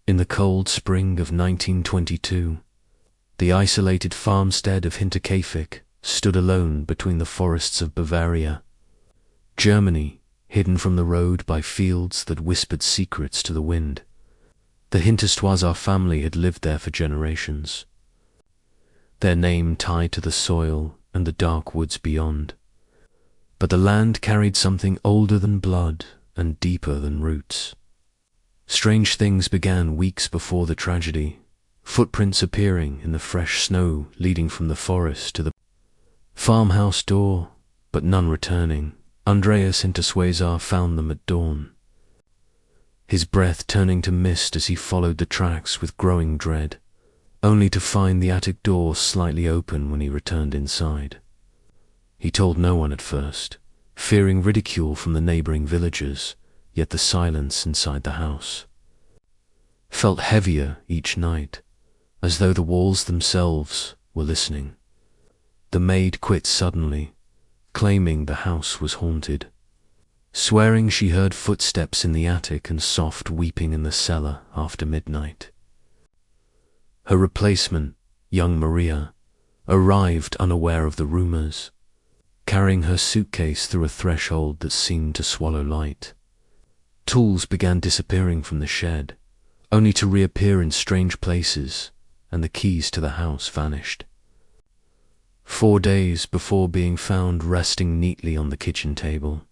In the cold spring of 1922, the isolated farmstead of Hinterstoisser stood alone between the forests of Bavaria. Germany, hidden from the road by fields that whispered secrets to the wind. The Hinterstoisser family had lived there for generations, their name tied to the soil and the dark woods beyond. But the land carried something older than blood and deeper than roots. Strange things began weeks before the tragedy, footprints appearing in the fresh snow leading from the forest to the farmhouse door, but none returning. Andreas Hinterstoisser found them at dawn, his breath turning to mist as he followed the tracks with growing dread, only to find the attic door slightly open when he returned inside. He told no one at first, fearing ridicule from the neighboring villagers, yet the silence inside the house felt heavier each night, as though the walls themselves were listening. The maid quit suddenly, claiming the house was haunted, swearing she heard footsteps in the attic and soft weeping in the cellar after midnight. Her replacement, young Maria, arrived unaware of the rumors, carrying her suitcase through a threshold that seemed to swallow light. Tools began disappearing from the shed, only to reappear in strange places, and the keys to the house vanished. 4 days before being found resting neatly on the kitchen table.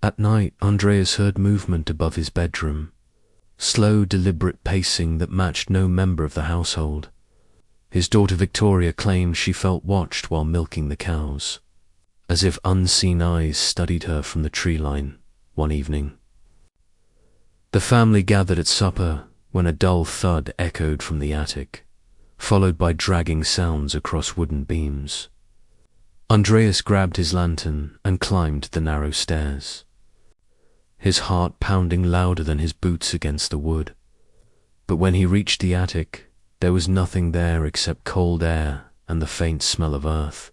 At night, Andreas heard movement above his bedroom, slow, deliberate pacing that matched no member of the household. His daughter Victoria claimed she felt watched while milking the cows, as if unseen eyes studied her from the tree line one evening. The family gathered at supper when a dull thud echoed from the attic, followed by dragging sounds across wooden beams. Andreas grabbed his lantern and climbed the narrow stairs, his heart pounding louder than his boots against the wood. But when he reached the attic, there was nothing there except cold air and the faint smell of earth,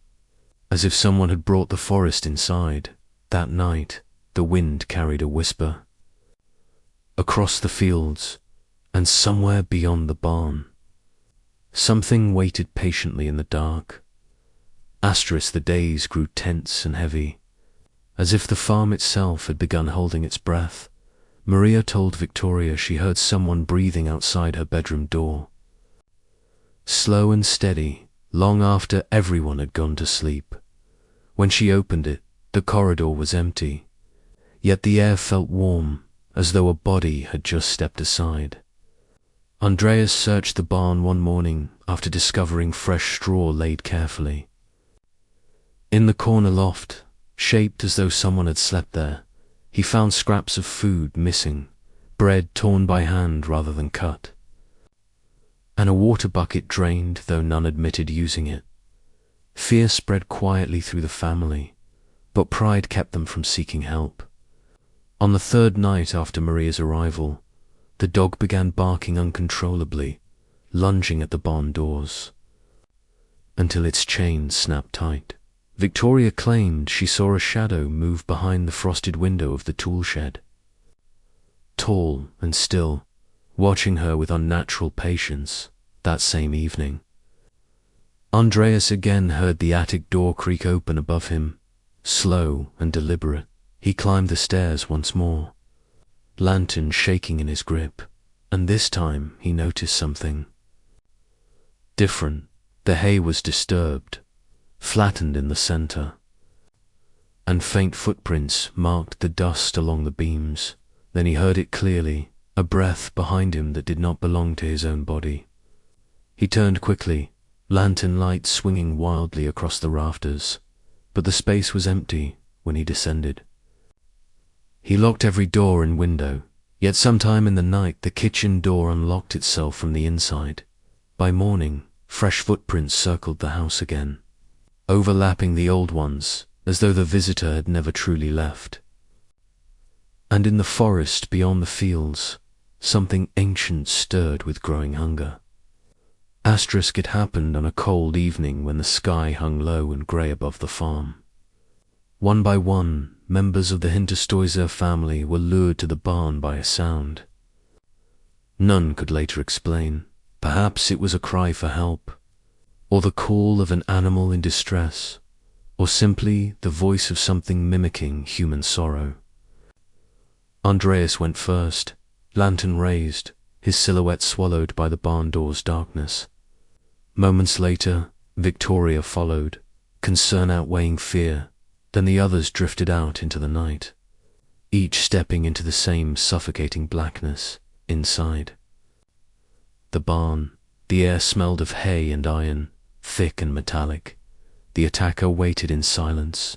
as if someone had brought the forest inside. That night, the wind carried a whisper. Across the fields, and somewhere beyond the barn, something waited patiently in the dark. The days grew tense and heavy, as if the farm itself had begun holding its breath. Maria told Victoria she heard someone breathing outside her bedroom door, slow and steady, long after everyone had gone to sleep. When she opened it, the corridor was empty, yet the air felt warm, as though a body had just stepped aside. Andreas searched the barn one morning after discovering fresh straw laid carefully. In the corner loft, shaped as though someone had slept there, he found scraps of food missing, bread torn by hand rather than cut, and a water bucket drained though none admitted using it. Fear spread quietly through the family, but pride kept them from seeking help. On the 3rd night after Maria's arrival, the dog began barking uncontrollably, lunging at the barn doors, until its chain snapped tight. Victoria claimed she saw a shadow move behind the frosted window of the tool shed, tall and still, watching her with unnatural patience. That same evening, Andreas again heard the attic door creak open above him, slow and deliberate. He climbed the stairs once more, lantern shaking in his grip, and this time he noticed something different. The hay was disturbed, flattened in the center, and faint footprints marked the dust along the beams. Then he heard it clearly, a breath behind him that did not belong to his own body. He turned quickly, lantern light swinging wildly across the rafters, but the space was empty when he descended. He locked every door and window, yet sometime in the night the kitchen door unlocked itself from the inside. By morning, fresh footprints circled the house again, overlapping the old ones, as though the visitor had never truly left. And in the forest beyond the fields, something ancient stirred with growing hunger. It happened on a cold evening when the sky hung low and grey above the farm. One by one, members of the Hinterstoisser family were lured to the barn by a sound. None could later explain. Perhaps it was a cry for help, or the call of an animal in distress, or simply the voice of something mimicking human sorrow. Andreas went first, lantern raised, his silhouette swallowed by the barn door's darkness. Moments later, Victoria followed, concern outweighing fear. Then the others drifted out into the night, each stepping into the same suffocating blackness inside. The barn, the air smelled of hay and iron, thick and metallic. The attacker waited in silence.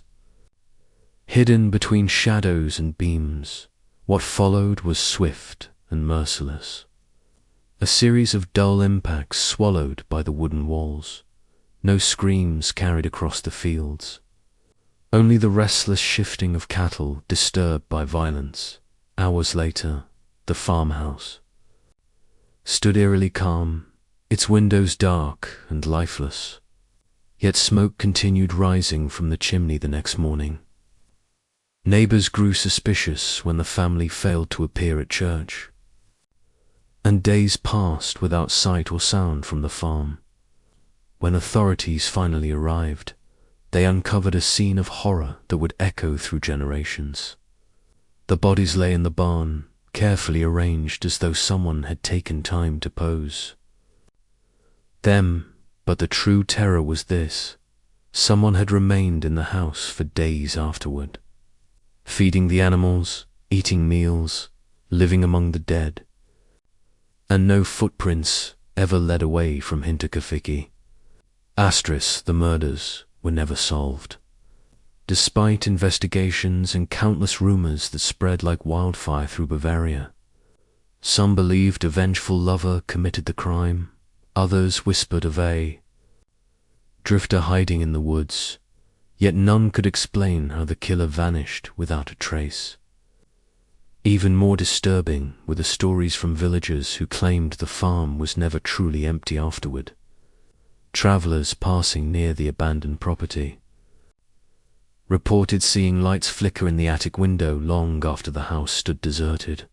Hidden between shadows and beams, what followed was swift and merciless. A series of dull impacts swallowed by the wooden walls. No screams carried across the fields. Only the restless shifting of cattle disturbed by violence. Hours later, the farmhouse stood eerily calm, its windows dark and lifeless. Yet smoke continued rising from the chimney the next morning. Neighbors grew suspicious when the family failed to appear at church. And days passed without sight or sound from the farm. When authorities finally arrived, they uncovered a scene of horror that would echo through generations. The bodies lay in the barn, carefully arranged as though someone had taken time to pose them, but the true terror was this: someone had remained in the house for days afterward, feeding the animals, eating meals, living among the dead. And no footprints ever led away from Hinterstoisser. The murders were never solved, despite investigations and countless rumors that spread like wildfire through Bavaria. Some believed a vengeful lover committed the crime, others whispered of a drifter hiding in the woods, yet none could explain how the killer vanished without a trace. Even more disturbing were the stories from villagers who claimed the farm was never truly empty afterward. Travelers passing near the abandoned property reported seeing lights flicker in the attic window long after the house stood deserted.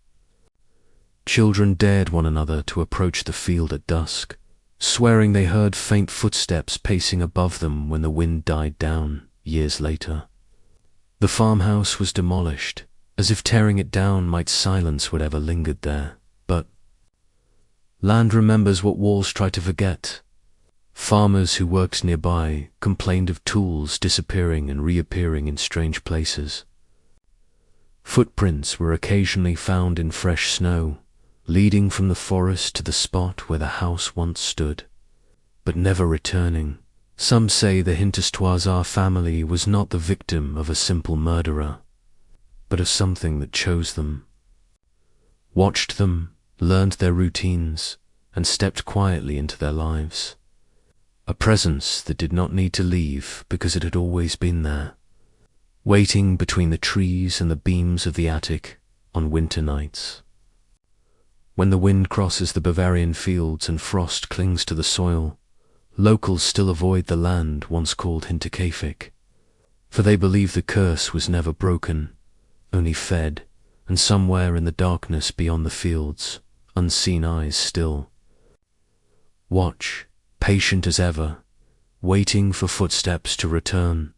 Children dared one another to approach the field at dusk, swearing they heard faint footsteps pacing above them when the wind died down years later. The farmhouse was demolished, as if tearing it down might silence whatever lingered there. But land remembers what walls try to forget. Farmers who worked nearby complained of tools disappearing and reappearing in strange places. Footprints were occasionally found in fresh snow, leading from the forest to the spot where the house once stood, but never returning. Some say the Hinterstoisser family was not the victim of a simple murderer, but of something that chose them, watched them, learned their routines, and stepped quietly into their lives. A presence that did not need to leave because it had always been there, waiting between the trees and the beams of the attic on winter nights. When the wind crosses the Bavarian fields and frost clings to the soil, locals still avoid the land once called Hinterstoisser, for they believe the curse was never broken, only fed, and somewhere in the darkness beyond the fields, unseen eyes still watch, patient as ever, waiting for footsteps to return.